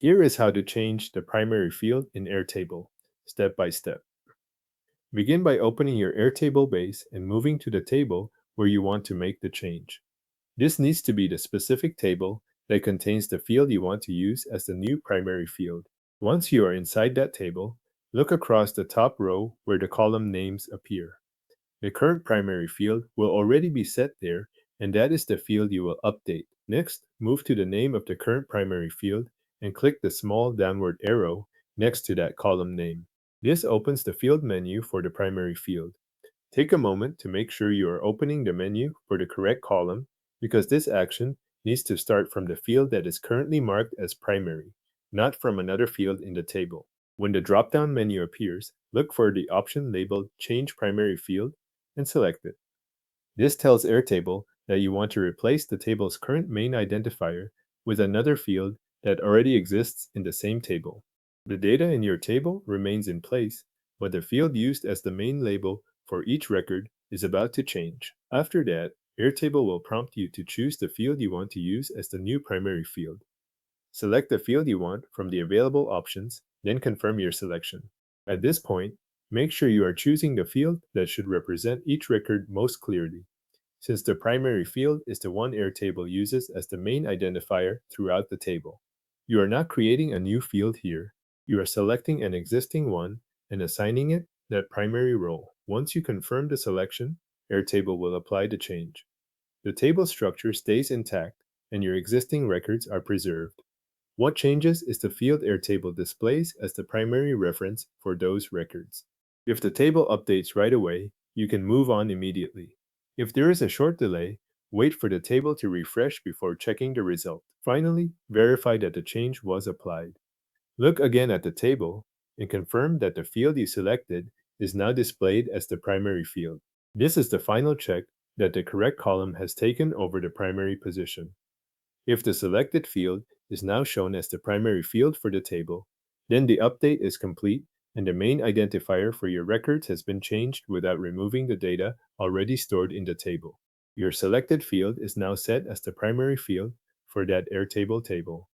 Here is how to change the primary field in Airtable, step by step. Begin by opening your Airtable base and moving to the table where you want to make the change. This needs to be the specific table that contains the field you want to use as the new primary field. Once you are inside that table, look across the top row where the column names appear. The current primary field will already be set there, and that is the field you will update. Next, move to the name of the current primary field and click the small downward arrow next to that column name. This opens the field menu for the primary field. Take a moment to make sure you are opening the menu for the correct column because this action needs to start from the field that is currently marked as primary, not from another field in the table. When the drop-down menu appears, look for the option labeled Change Primary Field and select it. This tells Airtable that you want to replace the table's current main identifier with another field that already exists in the same table. The data in your table remains in place, but the field used as the main label for each record is about to change. After that, Airtable will prompt you to choose the field you want to use as the new primary field. Select the field you want from the available options, then confirm your selection. At this point, make sure you are choosing the field that should represent each record most clearly, since the primary field is the one Airtable uses as the main identifier throughout the table. You are not creating a new field here. You are selecting an existing one and assigning it that primary role. Once you confirm the selection, Airtable will apply the change. The table structure stays intact and your existing records are preserved. What changes is the field Airtable displays as the primary reference for those records. If the table updates right away, you can move on immediately. If there is a short delay, wait for the table to refresh before checking the result. Finally, verify that the change was applied. Look again at the table and confirm that the field you selected is now displayed as the primary field. This is the final check that the correct column has taken over the primary position. If the selected field is now shown as the primary field for the table, then the update is complete and the main identifier for your records has been changed without removing the data already stored in the table. Your selected field is now set as the primary field for that Airtable table.